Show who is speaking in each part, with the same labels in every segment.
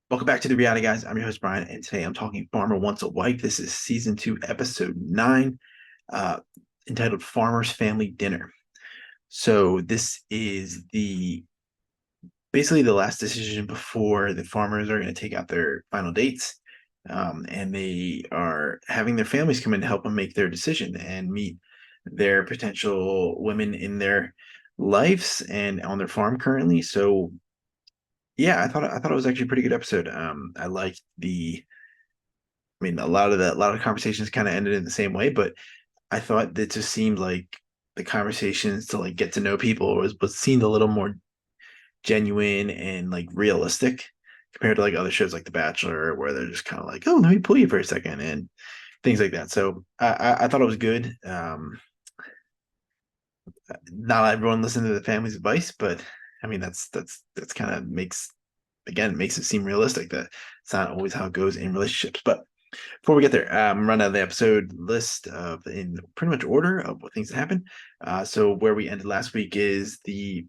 Speaker 1: Welcome back to the Reality Guys. I'm your host Brian, and today I'm talking Farmer Wants a Wife. This is season 2, episode 9, uh, entitled Farmer's Family Dinner. So this is the basically the last decision before the farmers are going to take out their final dates, and they are having their families come in to help them make their decision and meet their potential women in their lives and on their farm currently. So yeah, I thought it was actually a pretty good episode. I liked I mean, a lot of conversations kind of ended in the same way, but I thought that just seemed like the conversations to like get to know people was seemed a little more genuine and like realistic compared to like other shows like The Bachelor, where they're just kind of like, oh, let me pull you for a second and things like that. So I thought it was good. Not everyone listened to the family's advice, but I mean that's kind of makes it seem realistic that it's not always how it goes in relationships. But before we get there, run out of the episode list of in pretty much order of what things that happen. So where we ended last week is the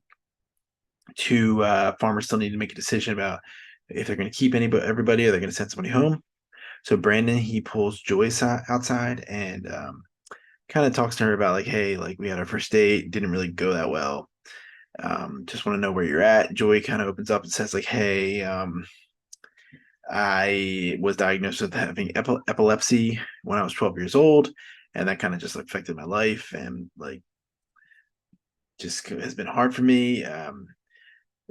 Speaker 1: two farmers still need to make a decision about if they're going to keep everybody or they're going to send somebody home. So Brandon he pulls Joyce outside and kind of talks to her about like, hey, like we had our first date, didn't really go that well. Just want to know where you're at. Joy kind of opens up and says like, hey, I was diagnosed with having epilepsy when I was 12 years old, and that kind of just affected my life and like just has been hard for me.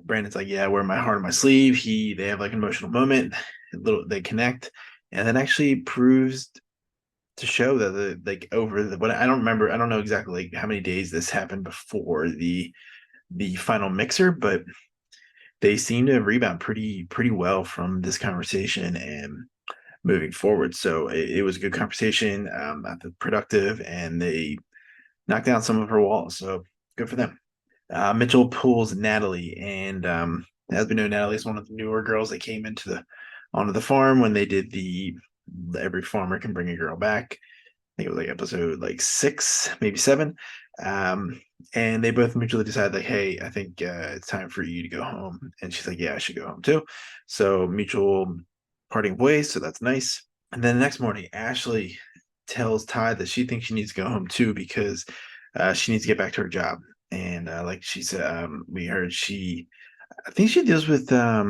Speaker 1: Brandon's like, yeah, I wear my heart on my sleeve. They have like an emotional moment, they connect, and then actually proves to show that like over the what I don't know exactly like how many days this happened before the final mixer, but they seem to rebound pretty well from this conversation and moving forward. So it was a good conversation, productive, and they knocked down some of her walls. So good for them. Mitchell pulls Natalie, and as we know, Natalie is one of the newer girls that came into the onto the farm when they did the every farmer can bring a girl back. I think it was like episode like 6, maybe 7. And they both mutually decide like, hey, I think it's time for you to go home. And she's like, yeah, I should go home too. So mutual parting ways. So that's nice. And then the next morning, Ashley tells Ty that she thinks she needs to go home too because she needs to get back to her job. And like she said, we heard I think she deals with, I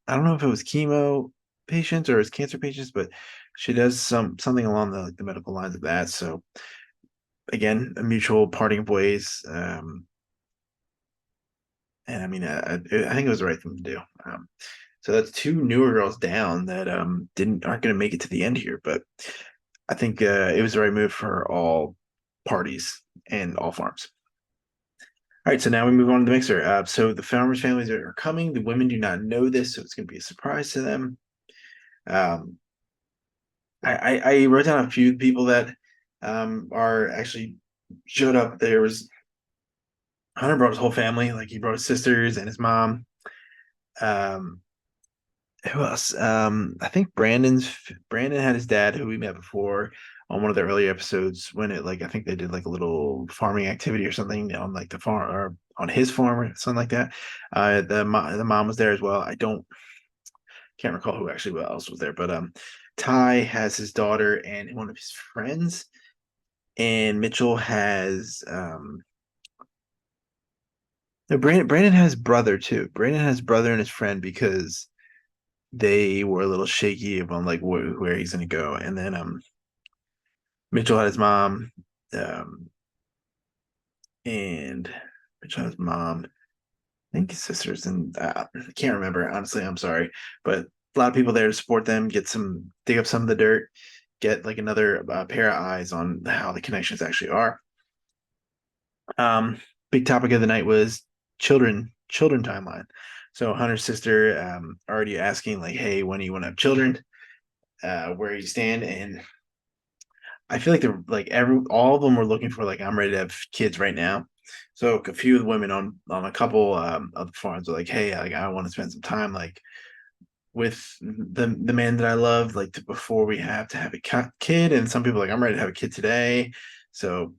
Speaker 1: don't know if it was chemo patients or it's cancer patients, but she does something along the medical lines of that. So again, a mutual parting of ways. And I mean, I think it was the right thing to do. So that's two newer girls down that aren't going to make it to the end here, but I think it was the right move for all parties and all farms. All right, so now we move on to the mixer. So the farmers' families are coming. The women do not know this, so it's going to be a surprise to them. Um, I wrote down a few people that are actually showed up. There was Hunter brought his whole family, like he brought his sisters and his mom. Um, who else? I think Brandon had his dad, who we met before on one of the earlier episodes when it like I think they did like a little farming activity or something on like the farm or on his farm or something like that. The mom was there as well. I don't can't recall who actually else was there, but Ty has his daughter and one of his friends, and Mitchell has no, Brandon has brother too. Brandon has brother and his friend because they were a little shaky on like where he's gonna go. And then Mitchell had his mom, um, and Mitchell had his mom, I think his sisters, and I can't remember honestly. I'm sorry, but a lot of people there to support them, dig up some of the dirt, get like another pair of eyes on how the connections actually are. Big topic of the night was children timeline. So Hunter's sister already asking like, hey, when do you want to have children? Where you stand, and I feel like they're like all of them were looking for like I'm ready to have kids right now. So a few of the women on a couple of the farms were like, hey, like I want to spend some time like with the man that I love like before we have to have a kid. And some people are like I'm ready to have a kid today. So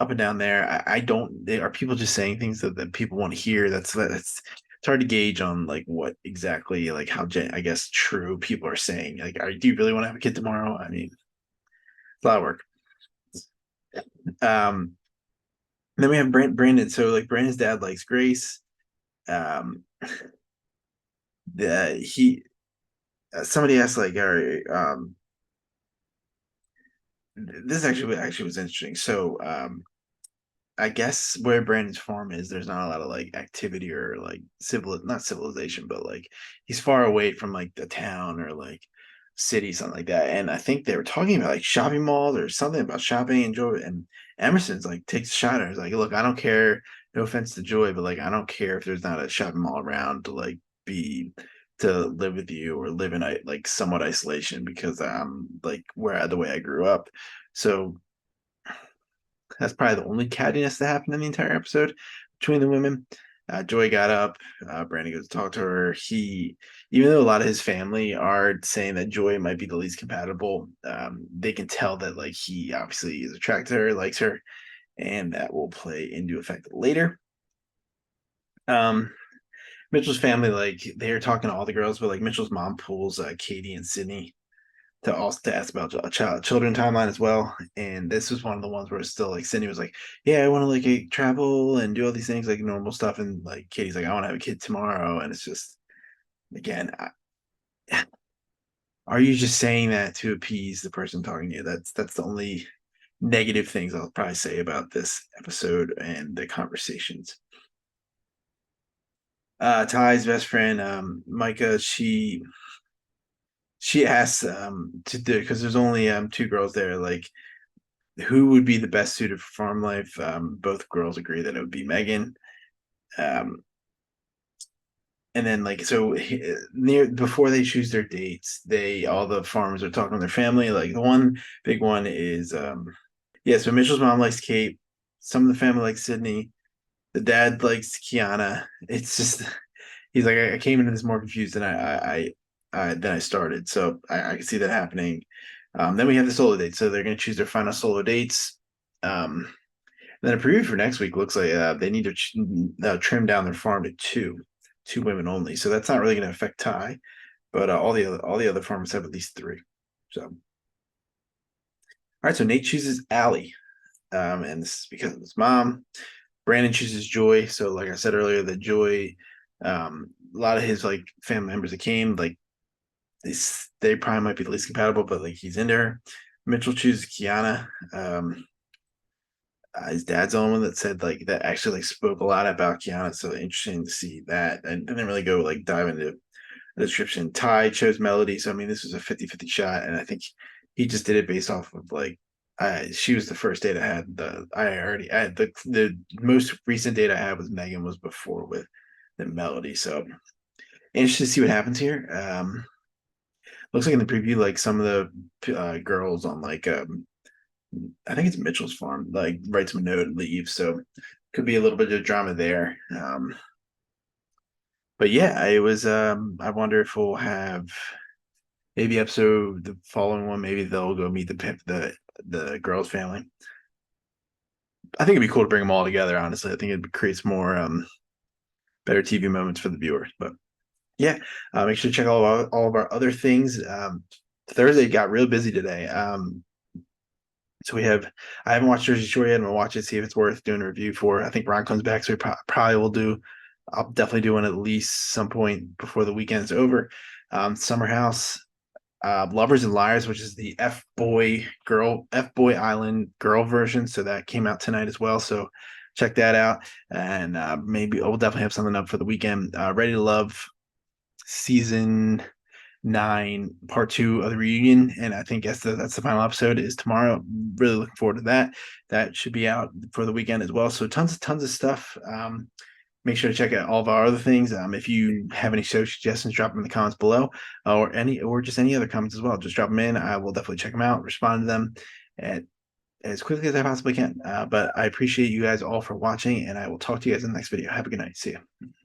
Speaker 1: up and down there, I don't. They are people just saying things that people want to hear. That's it's hard to gauge on like what exactly like how I guess true people are saying. Like, do you really want to have a kid tomorrow? I mean, it's a lot of work. Um, then we have Brandon. So like Brandon's dad likes Grace. Um, the he somebody asked like, all right, this actually was interesting. So I guess where Brandon's farm is, there's not a lot of like activity or like not civilization, but like he's far away from like the town or like city, something like that. And I think they were talking about like shopping malls or something about shopping and Joy. And Emerson's like takes a shot at her. He's like, look, I don't care. No offense to Joy, but like I don't care if there's not a shopping mall around to like be to live with you or live in like somewhat isolation because like where the way I grew up. So that's probably the only cattiness that happened in the entire episode between the women. Joy got up. Brandon goes to talk to her. Even though a lot of his family are saying that Joy might be the least compatible, they can tell that like he obviously is attracted to her, likes her, and that will play into effect later. Um, Mitchell's family, like they're talking to all the girls, but like Mitchell's mom pulls Katie and Sydney to ask about a children timeline as well. And this was one of the ones where it's still like Cindy was like, yeah, I want to like travel and do all these things like normal stuff, and like Katie's like, I want to have a kid tomorrow, and it's just again, are you just saying that to appease the person talking to you? That's the only negative things I'll probably say about this episode and the conversations. Ty's best friend, Micah, she asks to do because there's only two girls there, like who would be the best suited for farm life? Both girls agree that it would be Megan. Um, and then like so near before they choose their dates, they all the farmers are talking to their family. Like the one big one is yeah. So Mitchell's mom likes Kate. Some of the family likes Sydney. The dad likes Kiana. It's just he's like I came into this more confused than I started. So I can see that happening. Then we have the solo dates. So they're going to choose their final solo dates. Um, then a preview for next week looks like they need to trim down their farm to two women only. So that's not really going to affect Ty, but all the other farmers have at least three. So all right, so Nate chooses Allie, and this is because of his mom. Brandon chooses Joy. So like I said earlier, that Joy, a lot of his like family members that came, like they probably might be the least compatible, but like he's into her. Mitchell chooses Kiana. His dad's the one that said like that actually like spoke a lot about Kiana. So interesting to see that. And didn't really go like dive into the description. Ty chose Melody. So I mean this was a 50-50 shot. And I think he just did it based off of like she was the first date I had. I had the most recent date I had with Megan was before with the Melody. So interested to see what happens here. Looks like in the preview, like some of the girls on like I think it's Mitchell's farm, like writes him a note and leaves. So could be a little bit of drama there. But yeah, it was I wonder if we'll have maybe episode the following one, maybe they'll go meet the girl's family. I think it'd be cool to bring them all together, honestly. I think it creates more better TV moments for the viewers. But yeah, make sure to check all of our other things. Thursday got real busy today. So I haven't watched Jersey Shore yet. I'm gonna watch it, see if it's worth doing a review for. I think Ron comes back, so we probably will do. I'll definitely do one at least some point before the weekend's over. Summer House, Lovers and Liars, which is the F Boy Island girl version. So that came out tonight as well. So check that out, and maybe we'll definitely have something up for the weekend. Ready to Love season 9 part 2 of the reunion, and I think that's the final episode is tomorrow. Really looking forward to that should be out for the weekend as well. So tons of stuff. Make sure to check out all of our other things. If you have any show suggestions, drop them in the comments below, or just any other comments as well. Just drop them in. I will definitely check them out, respond to them at, as quickly as I possibly can. But I appreciate you guys all for watching, and I will talk to you guys in the next video. Have a good night. See you.